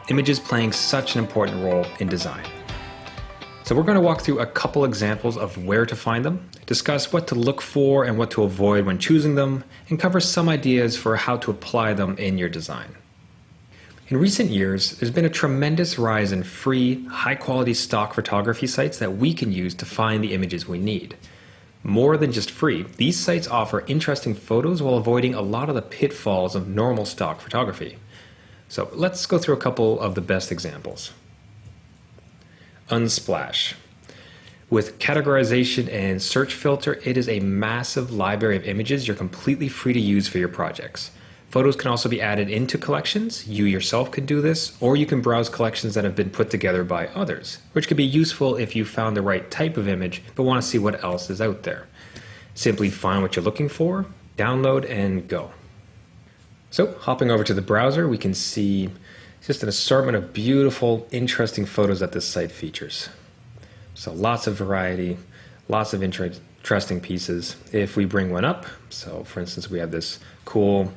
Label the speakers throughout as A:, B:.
A: images playing such an important role in design. So we're going to walk through a couple examples of where to find them, discuss what to look for and what to avoid when choosing them, and cover some ideas for how to apply them in your design. In recent years, there's been a tremendous rise in free, high-quality stock photography sites that we can use to find the images we need. More than just free, these sites offer interesting photos while avoiding a lot of the pitfalls of normal stock photography. So let's go through a couple of the best examples. Unsplash. With categorization and search filter, it is a massive library of images you're completely free to use for your projects. Photos can also be added into collections. You yourself can do this, or you can browse collections that have been put together by others, which could be useful if you found the right type of image but want to see what else is out there. Simply find what you're looking for, download, and go. So, hopping over to the browser, we can see just an assortment of beautiful, interesting photos that this site features. So lots of variety, lots of interesting pieces. If we bring one up, so for instance, we have this cool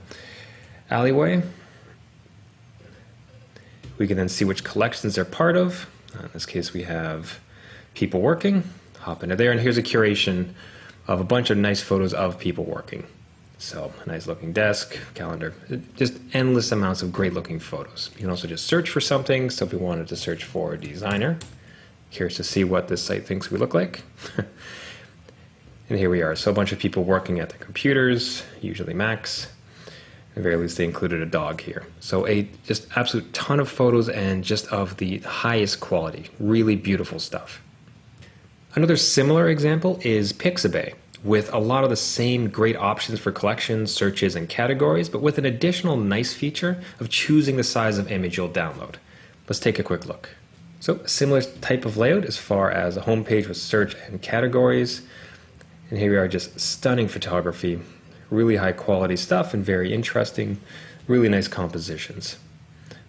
A: alleyway. We can then see which collections they're part of. In this case, we have people working. Hop into there, and here's a curation of a bunch of nice photos of people working. So a nice looking desk, calendar, just endless amounts of great looking photos. You can also just search for something. So if we wanted to search for designer, curious to see what this site thinks we look like. And here we are. So a bunch of people working at their computers, usually Macs. At the very least, they included a dog here. So a just absolute ton of photos and just of the highest quality, really beautiful stuff. Another similar example is Pixabay, with a lot of the same great options for collections, searches, and categories, but with an additional nice feature of choosing the size of image you'll download. Let's take a quick look. So a similar type of layout as far as a homepage with search and categories. And here we are, just stunning photography, really high quality stuff and very interesting, really nice compositions.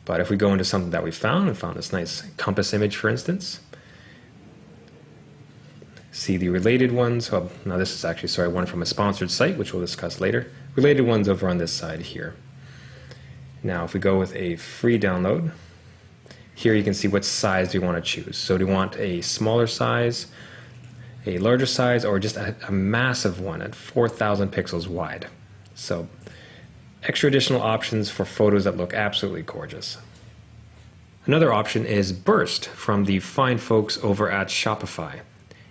A: But if we go into something that we found this nice compass image, for instance, see the related ones. Well, now this is actually, one from a sponsored site, which we'll discuss later. Related ones over on this side here. Now, if we go with a free download, here you can see what size we want to choose. So do you want a smaller size, a larger size, or just a massive one at 4,000 pixels wide? So extra additional options for photos that look absolutely gorgeous. Another option is Burst from the fine folks over at Shopify.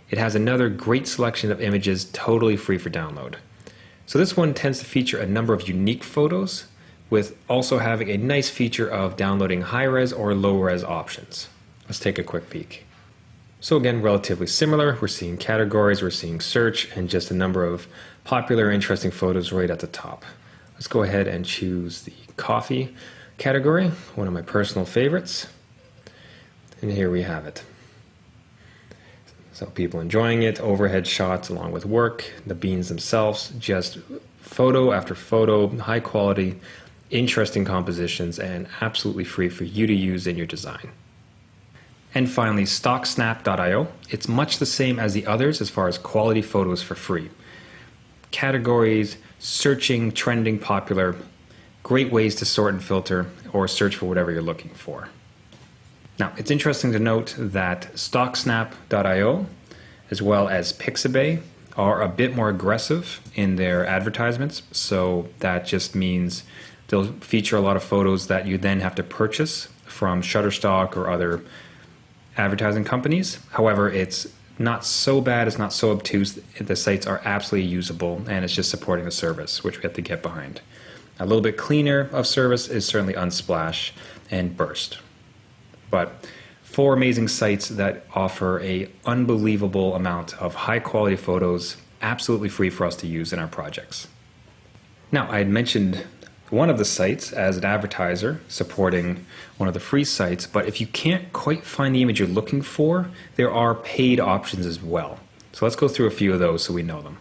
A: It has another great selection of images totally free for download. So this one tends to feature a number of unique photos, with also having a nice feature of downloading high-res or low-res options. Let's take a quick peek. So again, relatively similar. We're seeing categories, we're seeing search, and just a number of popular, interesting photos right at the top. Let's go ahead and choose the coffee category, one of my personal favorites. And here we have it. So people enjoying it, overhead shots along with work, the beans themselves, just photo after photo, high quality, interesting compositions, and absolutely free for you to use in your design. And finally, StockSnap.io. It's much the same as the others as far as quality photos for free. Categories, searching, trending, popular, great ways to sort and filter or search for whatever you're looking for. Now, it's interesting to note that StockSnap.io as well as Pixabay are a bit more aggressive in their advertisements. So that just means they'll feature a lot of photos that you then have to purchase from Shutterstock or other advertising companies. However, it's not so bad, it's not so obtuse. The sites are absolutely usable, and it's just supporting the service, which we have to get behind. A little bit cleaner of service is certainly Unsplash and Burst. But 4 amazing sites that offer an unbelievable amount of high quality photos, absolutely free for us to use in our projects. Now, I had mentioned one of the sites as an advertiser supporting one of the free sites, but if you can't quite find the image you're looking for, there are paid options as well. So let's go through a few of those so we know them.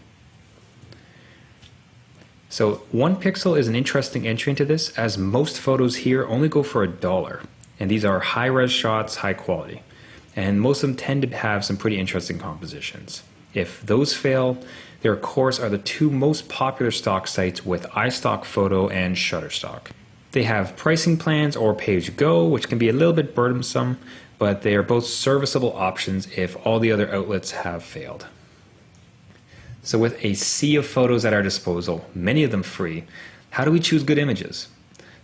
A: So OnePixel is an interesting entry into this, as most photos here only go for $1. And these are high-res shots, high quality. And most of them tend to have some pretty interesting compositions. If those fail, there of course are the 2 most popular stock sites with iStock Photo and Shutterstock. They have pricing plans or pay-as-you-go, which can be a little bit burdensome, but they are both serviceable options if all the other outlets have failed. So with a sea of photos at our disposal, many of them free, how do we choose good images?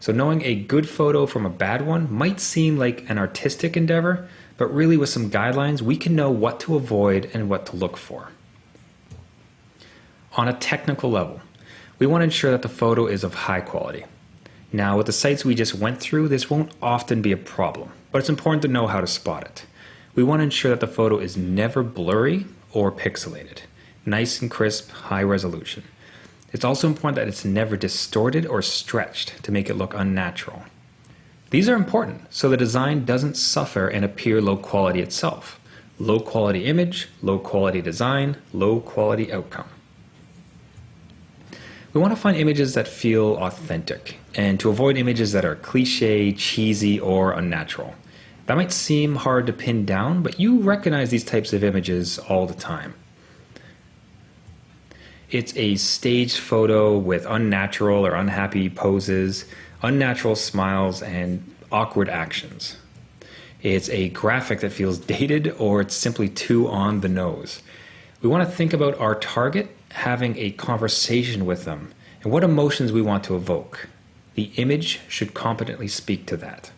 A: So knowing a good photo from a bad one might seem like an artistic endeavor, but really with some guidelines, we can know what to avoid and what to look for. On a technical level, we want to ensure that the photo is of high quality. Now, with the sites we just went through, this won't often be a problem, but it's important to know how to spot it. We want to ensure that the photo is never blurry or pixelated, nice and crisp, high resolution. It's also important that it's never distorted or stretched to make it look unnatural. These are important so the design doesn't suffer and appear low quality itself. Low quality image, low quality design, low quality outcome. We want to find images that feel authentic and to avoid images that are cliche, cheesy, or unnatural. That might seem hard to pin down, but you recognize these types of images all the time. It's a staged photo with unnatural or unhappy poses, unnatural smiles, and awkward actions. It's a graphic that feels dated or it's simply too on the nose. We want to think about our target, having a conversation with them, and what emotions we want to evoke. The image should competently speak to that.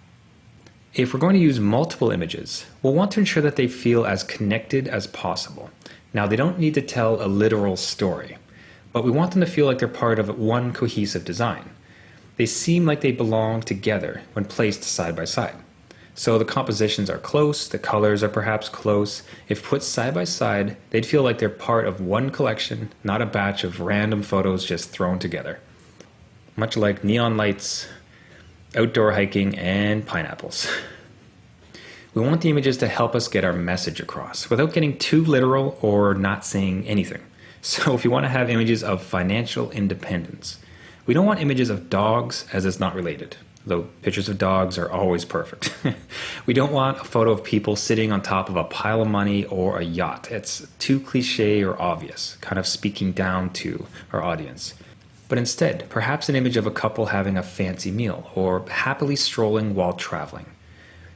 A: If we're going to use multiple images, we'll want to ensure that they feel as connected as possible. Now, they don't need to tell a literal story, but we want them to feel like they're part of one cohesive design. They seem like they belong together when placed side by side. So the compositions are close, the colors are perhaps close. If put side by side, they'd feel like they're part of one collection, not a batch of random photos just thrown together. Much like neon lights, outdoor hiking, and pineapples. We want the images to help us get our message across without getting too literal or not saying anything. So if you want to have images of financial independence, we don't want images of dogs as it's not related. Though pictures of dogs are always perfect. We don't want a photo of people sitting on top of a pile of money or a yacht. It's too cliche or obvious, kind of speaking down to our audience. But instead, perhaps an image of a couple having a fancy meal or happily strolling while traveling,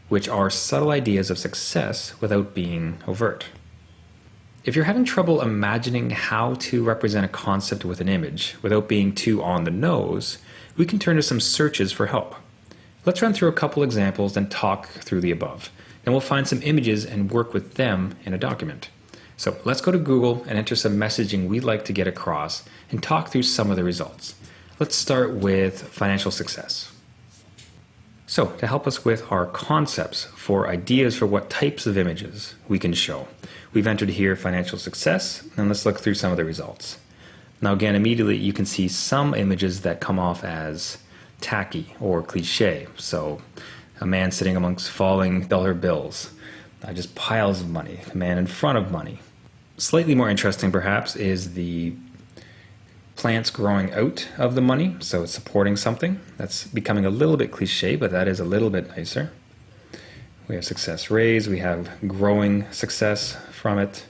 A: which are subtle ideas of success without being overt. If you're having trouble imagining how to represent a concept with an image without being too on the nose, we can turn to some searches for help. Let's run through a couple examples and talk through the above. Then we'll find some images and work with them in a document. So let's go to Google and enter some messaging we'd like to get across and talk through some of the results. Let's start with financial success. So to help us with our concepts for ideas for what types of images we can show, we've entered here financial success, and let's look through some of the results. Now again, immediately you can see some images that come off as tacky or cliche. So a man sitting amongst falling dollar bills, just piles of money, a man in front of money. Slightly more interesting perhaps is the plants growing out of the money, so it's supporting something. That's becoming a little bit cliche, but that is a little bit nicer. We have success raised, we have growing success from it.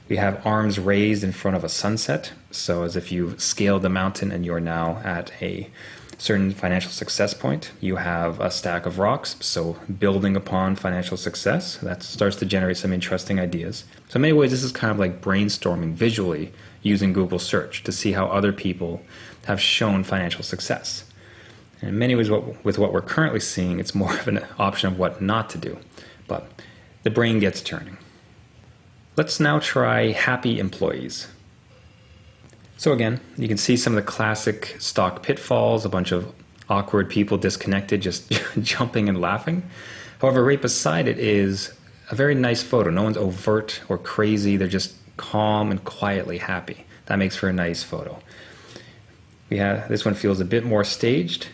A: We have arms raised in front of a sunset, so as if you've scaled the mountain and you're now at a certain financial success point. You have a stack of rocks, so building upon financial success. That starts to generate some interesting ideas. So in many ways, this is kind of like brainstorming visually using Google search to see how other people have shown financial success. And in many ways, with what we're currently seeing, it's more of an option of what not to do, but the brain gets turning. Let's now try happy employees. So again, you can see some of the classic stock pitfalls, a bunch of awkward people disconnected, just jumping and laughing. However, right beside it is a very nice photo. No one's overt or crazy. They're just calm and quietly happy. That makes for a nice photo. This one feels a bit more staged,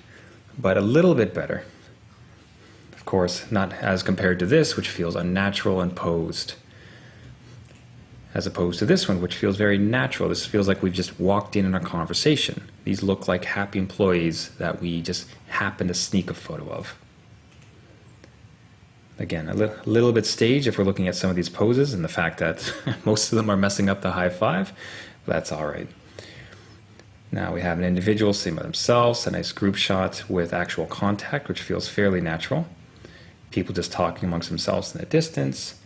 A: but a little bit better. Of course, not as compared to this, which feels unnatural and posed, as opposed to this one, which feels very natural. This feels like we've just walked in a conversation. These look like happy employees that we just happen to sneak a photo of. Again, a little bit staged if we're looking at some of these poses and the fact that most of them are messing up the high five. That's all right. Now we have an individual sitting by themselves, a nice group shot with actual contact, which feels fairly natural. People just talking amongst themselves in the distance.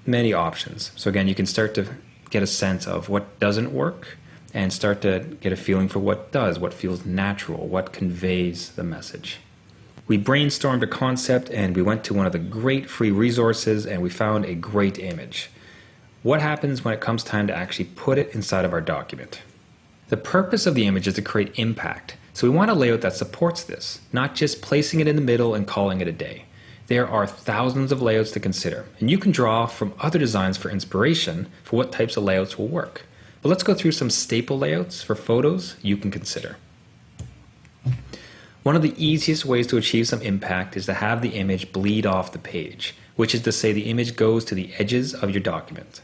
A: Many options. So again, you can start to get a sense of what doesn't work and start to get a feeling for what does, what feels natural, what conveys the message. We brainstormed a concept and we went to one of the great free resources and we found a great image. What happens when it comes time to actually put it inside of our document? The purpose of the image is to create impact, so we want a layout that supports this, not just placing it in the middle and calling it a day. There are thousands of layouts to consider, and you can draw from other designs for inspiration for what types of layouts will work. But let's go through some staple layouts for photos you can consider. One of the easiest ways to achieve some impact is to have the image bleed off the page, which is to say the image goes to the edges of your document.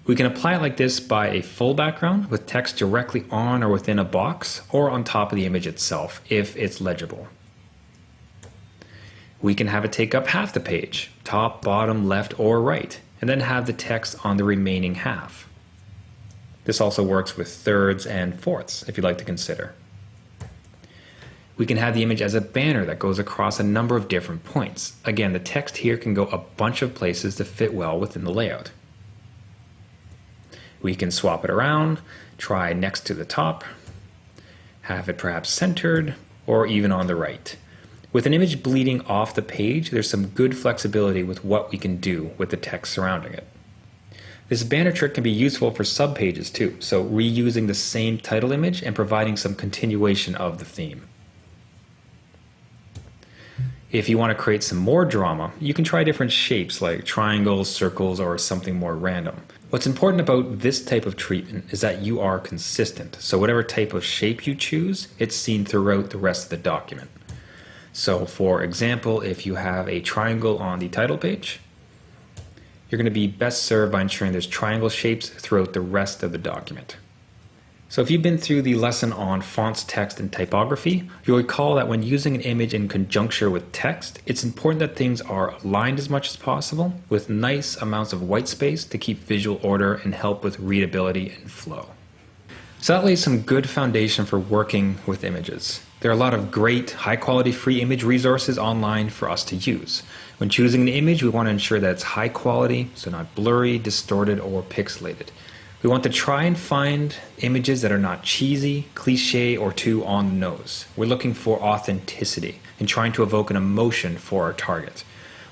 A: We can apply it like this by a full background with text directly on or within a box or on top of the image itself if it's legible. We can have it take up half the page, top, bottom, left, or right, and then have the text on the remaining half. This also works with thirds and fourths if you'd like to consider. We can have the image as a banner that goes across a number of different points. Again, the text here can go a bunch of places to fit well within the layout. We can swap it around, try next to the top, have it perhaps centered, or even on the right. With an image bleeding off the page, there's some good flexibility with what we can do with the text surrounding it. This banner trick can be useful for subpages too, so reusing the same title image and providing some continuation of the theme. If you want to create some more drama, you can try different shapes like triangles, circles, or something more random. What's important about this type of treatment is that you are consistent, so whatever type of shape you choose, it's seen throughout the rest of the document. So for example, if you have a triangle on the title page, you're going to be best served by ensuring there's triangle shapes throughout the rest of the document. So if you've been through the lesson on fonts, text, and typography, you'll recall that when using an image in conjuncture with text, it's important that things are aligned as much as possible with nice amounts of white space to keep visual order and help with readability and flow. So that lays some good foundation for working with images. There are a lot of great, high-quality free image resources online for us to use. When choosing an image, we want to ensure that it's high quality, so not blurry, distorted, or pixelated. We want to try and find images that are not cheesy, cliche, or too on the nose. We're looking for authenticity and trying to evoke an emotion for our target.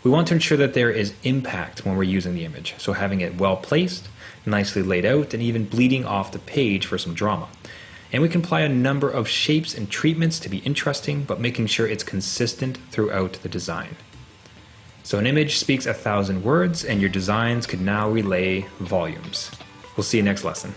A: We want to ensure that there is impact when we're using the image, so having it well placed, nicely laid out, and even bleeding off the page for some drama. And we can apply a number of shapes and treatments to be interesting, but making sure it's consistent throughout the design. So an image speaks 1,000 words, and your designs could now relay volumes. We'll see you next lesson.